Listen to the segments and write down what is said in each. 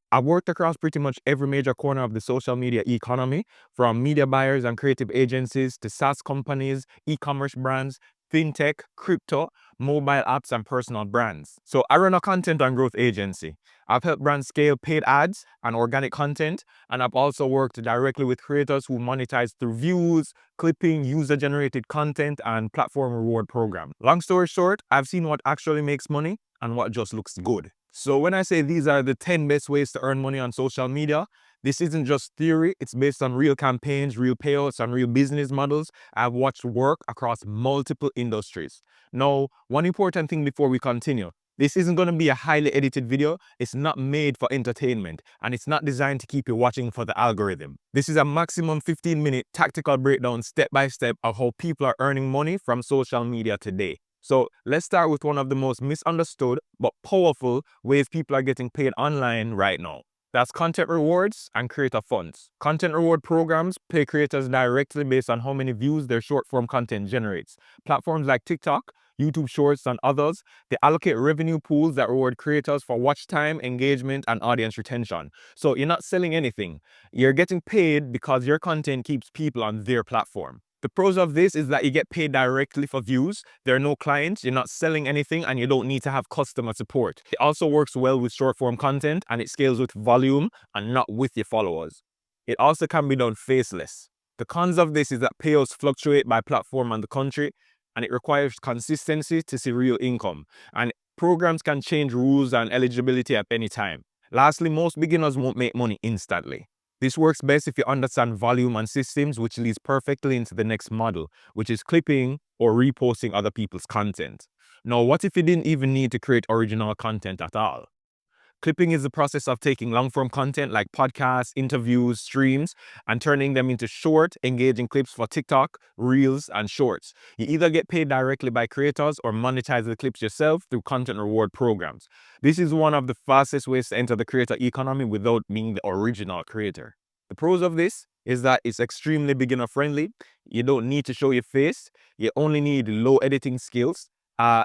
I've worked across pretty much every major corner of the social media economy, from media buyers and creative agencies to SaaS companies, e-commerce brands, fintech, crypto, mobile apps, and personal brands. So I run a content and growth agency. I've helped brands scale paid ads and organic content, and I've also worked directly with creators who monetize through views, clipping, user-generated content, and platform reward programs. Long story short, I've seen what actually makes money and what just looks good. So when I say these are the 10 best ways to earn money on social media, this isn't just theory. It's based on real campaigns, real payouts, and real business models I've watched work across multiple industries. Now, one important thing before we continue. This isn't going to be a highly edited video. It's not made for entertainment, and it's not designed to keep you watching for the algorithm. This is a maximum 15-minute tactical breakdown step by step of how people are earning money from social media today. So let's start with one of the most misunderstood but powerful ways people are getting paid online right now. That's content rewards and creator funds. Content reward programs pay creators directly based on how many views their short form content generates. Platforms like TikTok, YouTube Shorts, and others, they allocate revenue pools that reward creators for watch time, engagement, and audience retention. So you're not selling anything. You're getting paid because your content keeps people on their platform. The pros of this is that you get paid directly for views. There are no clients, you're not selling anything, and you don't need to have customer support. It also works well with short form content, and it scales with volume and not with your followers. It also can be done faceless. The cons of this is that payouts fluctuate by platform and the country, and it requires consistency to see real income. And programs can change rules and eligibility at any time. Lastly, most beginners won't make money instantly. This works best if you understand volume and systems, which leads perfectly into the next model, which is clipping or reposting other people's content. Now, what if you didn't even need to create original content at all? Clipping is the process of taking long-form content like podcasts, interviews, streams, and turning them into short, engaging clips for TikTok, Reels, and Shorts. You either get paid directly by creators or monetize the clips yourself through content reward programs. This is one of the fastest ways to enter the creator economy without being the original creator. The pros of this is that it's extremely beginner-friendly. You don't need to show your face. You only need low editing skills.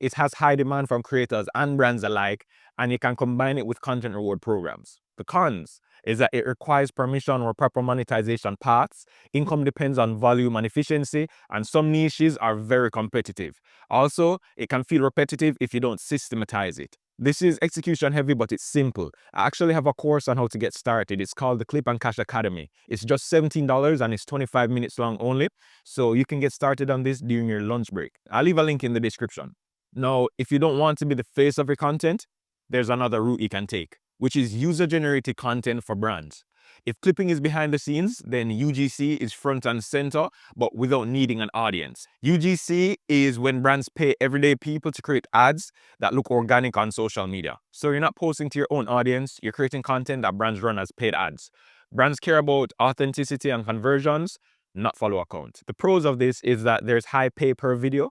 It has high demand from creators and brands alike, and you can combine it with content reward programs. The cons is that it requires permission or proper monetization paths. Income depends on volume and efficiency, and some niches are very competitive. Also, it can feel repetitive if you don't systematize it. This is execution heavy, but it's simple. I actually have a course on how to get started. It's called the Clip and Cash Academy. It's just $17 and it's 25 minutes long only. So you can get started on this during your lunch break. I'll leave a link in the description. Now, if you don't want to be the face of your content, there's another route you can take, which is user-generated content for brands. If clipping is behind the scenes, then UGC is front and center, but without needing an audience. UGC is when brands pay everyday people to create ads that look organic on social media. So you're not posting to your own audience, you're creating content that brands run as paid ads. Brands care about authenticity and conversions, not follow account. The pros of this is that there's high pay per video.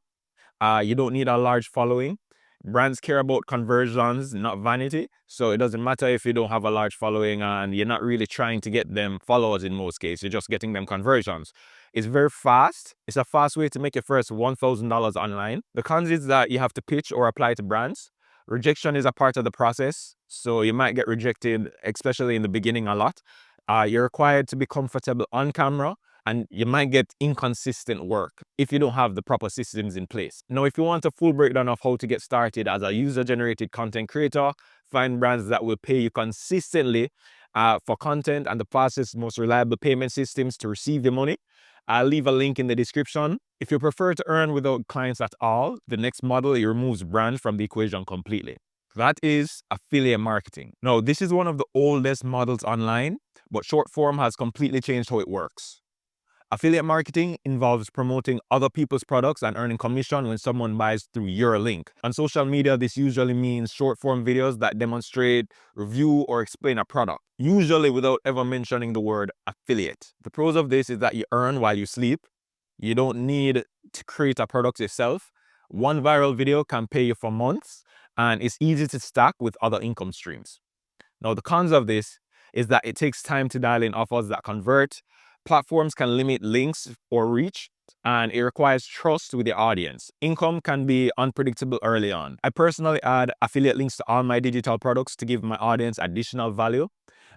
You don't need a large following. Brands care about conversions, not vanity. So it doesn't matter if you don't have a large following and you're not really trying to get them followers in most cases. You're just getting them conversions. It's very fast. It's a fast way to make your first $1,000 online. The cons is that you have to pitch or apply to brands. Rejection is a part of the process. So you might get rejected, especially in the beginning, a lot. You're required to be comfortable on camera, and you might get inconsistent work if you don't have the proper systems in place. Now, if you want a full breakdown of how to get started as a user-generated content creator, find brands that will pay you consistently for content and the fastest, most reliable payment systems to receive your money, I'll leave a link in the description. If you prefer to earn without clients at all, the next model, it removes brands from the equation completely. That is affiliate marketing. Now, this is one of the oldest models online, but short form has completely changed how it works. Affiliate marketing involves promoting other people's products and earning commission when someone buys through your link. On social media, this usually means short-form videos that demonstrate, review, or explain a product, usually without ever mentioning the word affiliate. The pros of this is that you earn while you sleep. You don't need to create a product yourself. One viral video can pay you for months, and it's easy to stack with other income streams. Now, the cons of this is that it takes time to dial in offers that convert. Platforms can limit links or reach, and it requires trust with the audience. Income can be unpredictable early on. I personally add affiliate links to all my digital products to give my audience additional value.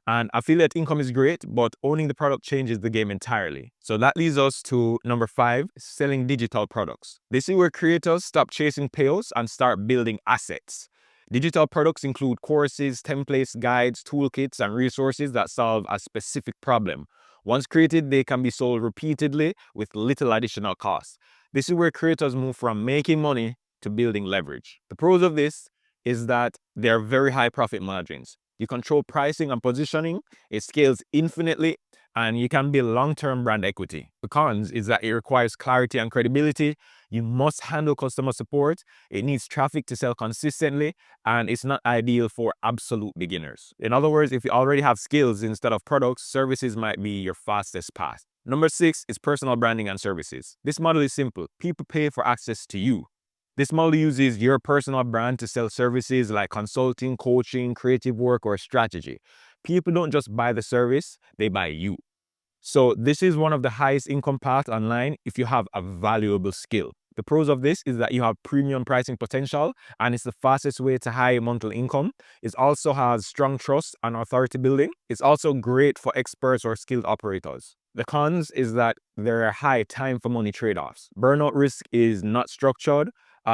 And affiliate income is great, but owning the product changes the game entirely. So that leads us to number 5, selling digital products. This is where creators stop chasing payouts and start building assets. Digital products include courses, templates, guides, toolkits, and resources that solve a specific problem. Once created, they can be sold repeatedly with little additional cost. This is where creators move from making money to building leverage. The pros of this is that there are very high profit margins. You control pricing and positioning, it scales infinitely, and you can build long-term brand equity. The cons is that it requires clarity and credibility. You must handle customer support. It needs traffic to sell consistently, and it's not ideal for absolute beginners. In other words, if you already have skills instead of products, services might be your fastest path. Number 6 is personal branding and services. This model is simple. People pay for access to you. This model uses your personal brand to sell services like consulting, coaching, creative work, or strategy. People don't just buy the service, they buy you. So this is one of the highest income paths online if you have a valuable skill. The pros of this is that you have premium pricing potential, and it's the fastest way to high monthly income. It also has strong trust and authority building. It's also great for experts or skilled operators. The cons is that there are high time for money trade-offs. Burnout risk is not structured.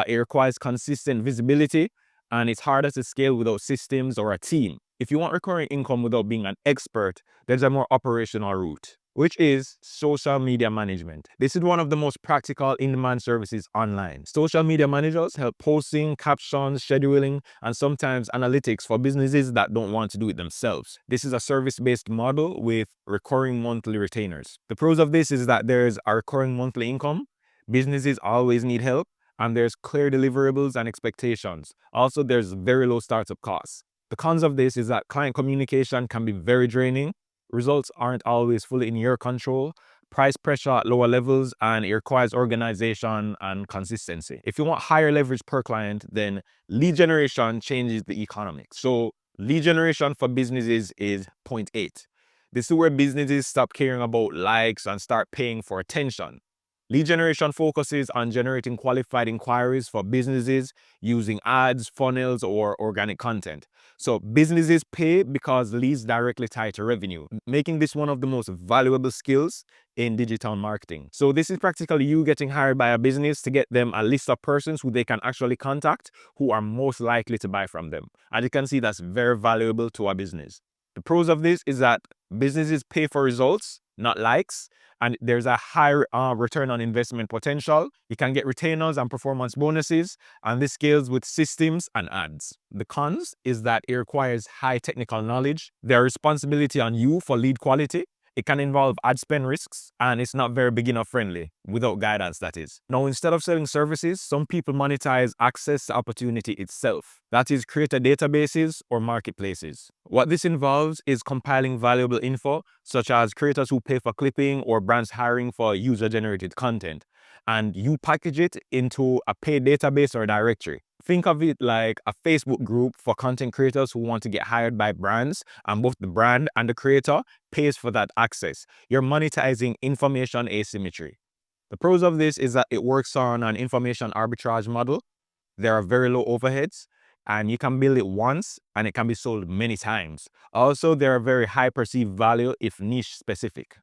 It requires consistent visibility, and it's harder to scale without systems or a team. If you want recurring income without being an expert, there's a more operational route, which is social media management. This is one of the most practical in-demand services online. Social media managers help posting, captions, scheduling, and sometimes analytics for businesses that don't want to do it themselves. This is a service-based model with recurring monthly retainers. The pros of this is that there's a recurring monthly income. Businesses always need help, and there's clear deliverables and expectations. Also, there's very low startup costs. The cons of this is that client communication can be very draining. Results aren't always fully in your control. Price pressure at lower levels, and it requires organization and consistency. If you want higher leverage per client, then lead generation changes the economics. So lead generation for businesses is point 8. This is where businesses stop caring about likes and start paying for attention. Lead generation focuses on generating qualified inquiries for businesses using ads, funnels, or organic content. So businesses pay because leads directly tie to revenue, making this one of the most valuable skills in digital marketing. So this is practically you getting hired by a business to get them a list of persons who they can actually contact who are most likely to buy from them. And you can see that's very valuable to a business. The pros of this is that businesses pay for results, not likes, and there's a high return on investment potential. You can get retainers and performance bonuses, and this scales with systems and ads. The cons is that it requires high technical knowledge. There's responsibility on you for lead quality. It can involve ad spend risks, and it's not very beginner friendly, without guidance that is. Now, instead of selling services, some people monetize access to opportunity itself. That is, creator databases or marketplaces. What this involves is compiling valuable info, such as creators who pay for clipping or brands hiring for user-generated content, and you package it into a paid database or directory. Think of it like a Facebook group for content creators who want to get hired by brands, and both the brand and the creator pays for that access. You're monetizing information asymmetry. The pros of this is that it works on an information arbitrage model. There are very low overheads, and you can build it once and it can be sold many times. Also, there are very high perceived value if niche specific.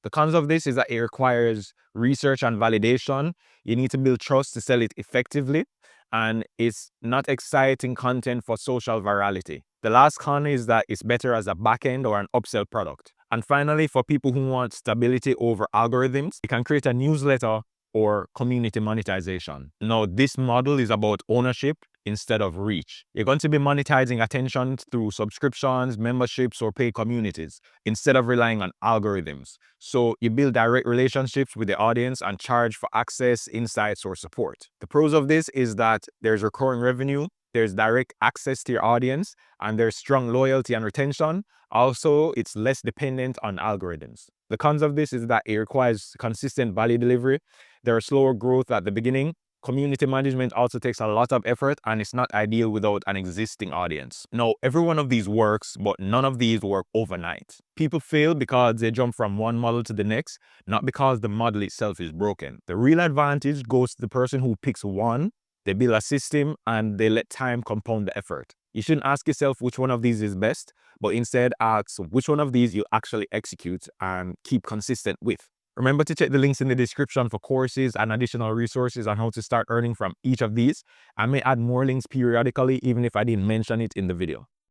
The cons of this is that it requires research and validation. You need to build trust to sell it effectively, and it's not exciting content for social virality. The last con is that it's better as a backend or an upsell product. And finally, for people who want stability over algorithms, you can create a newsletter or community monetization. Now, this model is about ownership instead of reach. You're going to be monetizing attention through subscriptions, memberships, or paid communities instead of relying on algorithms. So you build direct relationships with the audience and charge for access, insights, or support. The pros of this is that there's recurring revenue, there's direct access to your audience, and there's strong loyalty and retention. Also, it's less dependent on algorithms. The cons of this is that it requires consistent value delivery. There are slower growth at the beginning. Community management also takes a lot of effort, and it's not ideal without an existing audience. Now, every one of these works, but none of these work overnight. People fail because they jump from one model to the next, not because the model itself is broken. The real advantage goes to the person who picks one, they build a system, and they let time compound the effort. You shouldn't ask yourself which one of these is best, but instead ask which one of these you actually execute and keep consistent with. Remember to check the links in the description for courses and additional resources on how to start earning from each of these. I may add more links periodically, even if I didn't mention it in the video.